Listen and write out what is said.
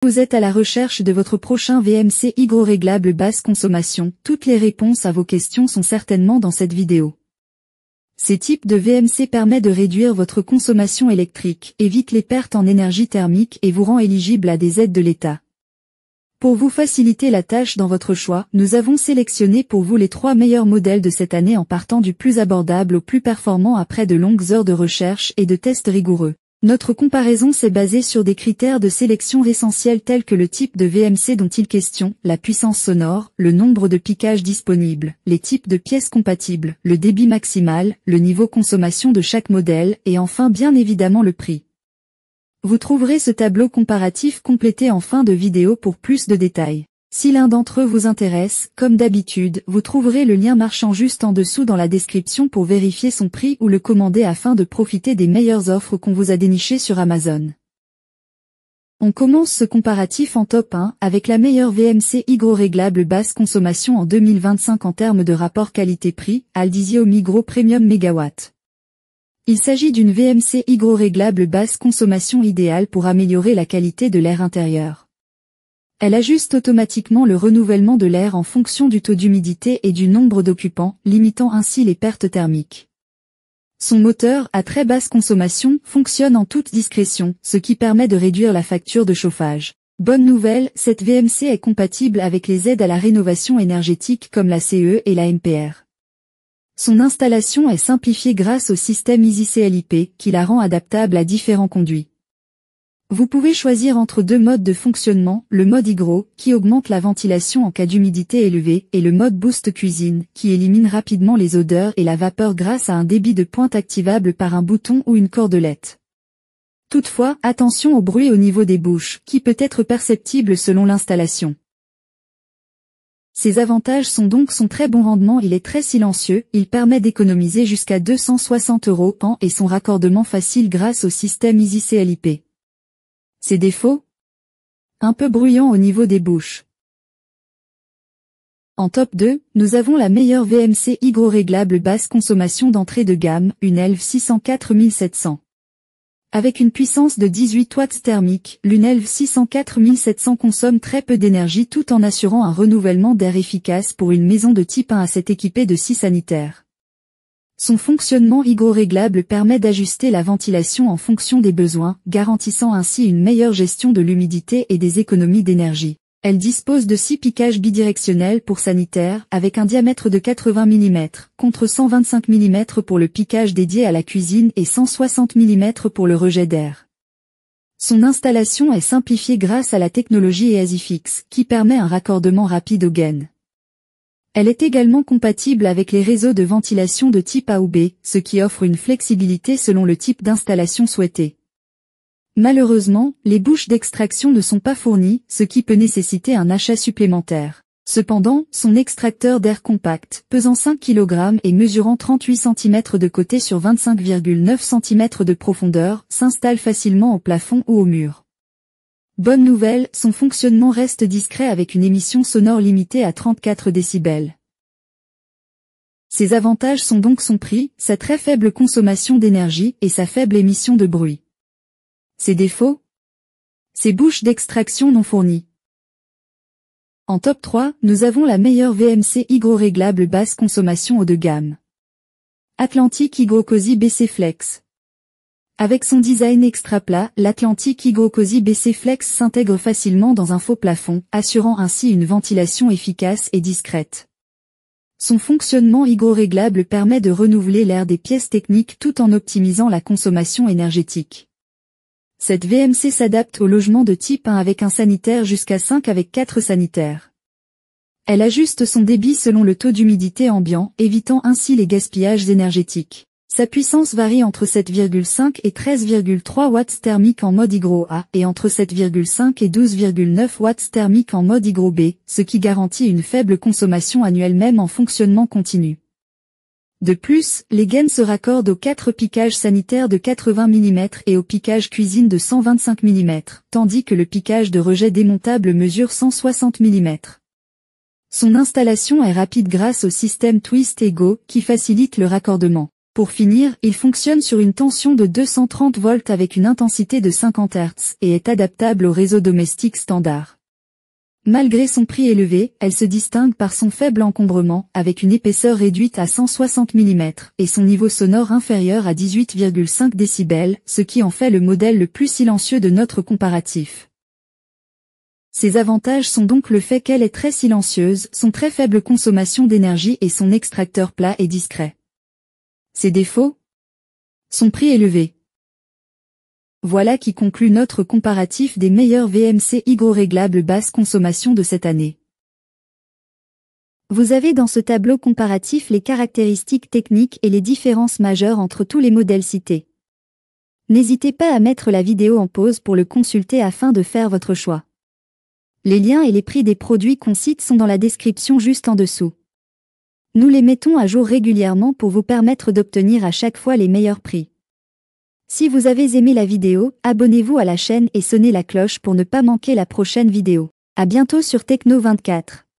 Vous êtes à la recherche de votre prochain VMC hygroréglable basse consommation. Toutes les réponses à vos questions sont certainement dans cette vidéo. Ces types de VMC permettent de réduire votre consommation électrique, évite les pertes en énergie thermique et vous rend éligible à des aides de l'État. Pour vous faciliter la tâche dans votre choix, nous avons sélectionné pour vous les 3 meilleurs modèles de cette année en partant du plus abordable au plus performant après de longues heures de recherche et de tests rigoureux. Notre comparaison s'est basée sur des critères de sélection essentiels tels que le type de VMC dont il est question, la puissance sonore, le nombre de piquages disponibles, les types de pièces compatibles, le débit maximal, le niveau consommation de chaque modèle et enfin bien évidemment le prix. Vous trouverez ce tableau comparatif complété en fin de vidéo pour plus de détails. Si l'un d'entre eux vous intéresse, comme d'habitude, vous trouverez le lien marchand juste en dessous dans la description pour vérifier son prix ou le commander afin de profiter des meilleures offres qu'on vous a dénichées sur Amazon. On commence ce comparatif en top 1 avec la meilleure VMC hygroréglable basse consommation en 2025 en termes de rapport qualité-prix, Aldisio Migro Premium Megawatt. Il s'agit d'une VMC hygroréglable basse consommation idéale pour améliorer la qualité de l'air intérieur. Elle ajuste automatiquement le renouvellement de l'air en fonction du taux d'humidité et du nombre d'occupants, limitant ainsi les pertes thermiques. Son moteur, à très basse consommation, fonctionne en toute discrétion, ce qui permet de réduire la facture de chauffage. Bonne nouvelle, cette VMC est compatible avec les aides à la rénovation énergétique comme la CE et la MPR. Son installation est simplifiée grâce au système EasyCLIP, qui la rend adaptable à différents conduits. Vous pouvez choisir entre 2 modes de fonctionnement, le mode hygro, qui augmente la ventilation en cas d'humidité élevée, et le mode boost cuisine, qui élimine rapidement les odeurs et la vapeur grâce à un débit de pointe activable par un bouton ou une cordelette. Toutefois, attention au bruit au niveau des bouches, qui peut être perceptible selon l'installation. Ses avantages sont donc son très bon rendement, il est très silencieux, il permet d'économiser jusqu'à 260 € an et son raccordement facile grâce au système EasyCLIP. Ses défauts? Un peu bruyant au niveau des bouches. En top 2, nous avons la meilleure VMC hygroréglable basse consommation d'entrée de gamme, une ELV 604700. Avec une puissance de 18 watts thermique, l'UNELV 604700 consomme très peu d'énergie tout en assurant un renouvellement d'air efficace pour une maison de type 1 à 7 équipée de 6 sanitaires. Son fonctionnement hygroréglable permet d'ajuster la ventilation en fonction des besoins, garantissant ainsi une meilleure gestion de l'humidité et des économies d'énergie. Elle dispose de 6 piquages bidirectionnels pour sanitaires, avec un diamètre de 80 mm, contre 125 mm pour le piquage dédié à la cuisine et 160 mm pour le rejet d'air. Son installation est simplifiée grâce à la technologie EasyFix, qui permet un raccordement rapide au gain. Elle est également compatible avec les réseaux de ventilation de type A ou B, ce qui offre une flexibilité selon le type d'installation souhaité. Malheureusement, les bouches d'extraction ne sont pas fournies, ce qui peut nécessiter un achat supplémentaire. Cependant, son extracteur d'air compact, pesant 5 kg et mesurant 38 cm de côté sur 25,9 cm de profondeur, s'installe facilement au plafond ou au mur. Bonne nouvelle, son fonctionnement reste discret avec une émission sonore limitée à 34 décibels. Ses avantages sont donc son prix, sa très faible consommation d'énergie et sa faible émission de bruit. Ses défauts? Ses bouches d'extraction non fournies. En top 3, nous avons la meilleure VMC hygroréglable basse consommation haut de gamme. Atlantic HygroCozy BC Flex. Avec son design extra plat, l'Atlantic HygroCozy BC Flex s'intègre facilement dans un faux plafond, assurant ainsi une ventilation efficace et discrète. Son fonctionnement hygroréglable permet de renouveler l'air des pièces techniques tout en optimisant la consommation énergétique. Cette VMC s'adapte au logement de type 1 avec un sanitaire jusqu'à 5 avec 4 sanitaires. Elle ajuste son débit selon le taux d'humidité ambiant, évitant ainsi les gaspillages énergétiques. Sa puissance varie entre 7,5 et 13,3 watts thermiques en mode hygro A et entre 7,5 et 12,9 watts thermiques en mode hygro B, ce qui garantit une faible consommation annuelle même en fonctionnement continu. De plus, les gaines se raccordent aux 4 piquages sanitaires de 80 mm et au piquage cuisine de 125 mm, tandis que le piquage de rejet démontable mesure 160 mm. Son installation est rapide grâce au système Twist & Go qui facilite le raccordement. Pour finir, il fonctionne sur une tension de 230 volts avec une intensité de 50 Hz et est adaptable au réseau domestique standard. Malgré son prix élevé, elle se distingue par son faible encombrement, avec une épaisseur réduite à 160 mm, et son niveau sonore inférieur à 18,5 décibels, ce qui en fait le modèle le plus silencieux de notre comparatif. Ses avantages sont donc le fait qu'elle est très silencieuse, son très faible consommation d'énergie et son extracteur plat et discret. Ses défauts? Son prix élevé. Voilà qui conclut notre comparatif des meilleurs VMC hygroréglables basse consommation de cette année. Vous avez dans ce tableau comparatif les caractéristiques techniques et les différences majeures entre tous les modèles cités. N'hésitez pas à mettre la vidéo en pause pour le consulter afin de faire votre choix. Les liens et les prix des produits qu'on cite sont dans la description juste en dessous. Nous les mettons à jour régulièrement pour vous permettre d'obtenir à chaque fois les meilleurs prix. Si vous avez aimé la vidéo, abonnez-vous à la chaîne et sonnez la cloche pour ne pas manquer la prochaine vidéo. À bientôt sur Techno24.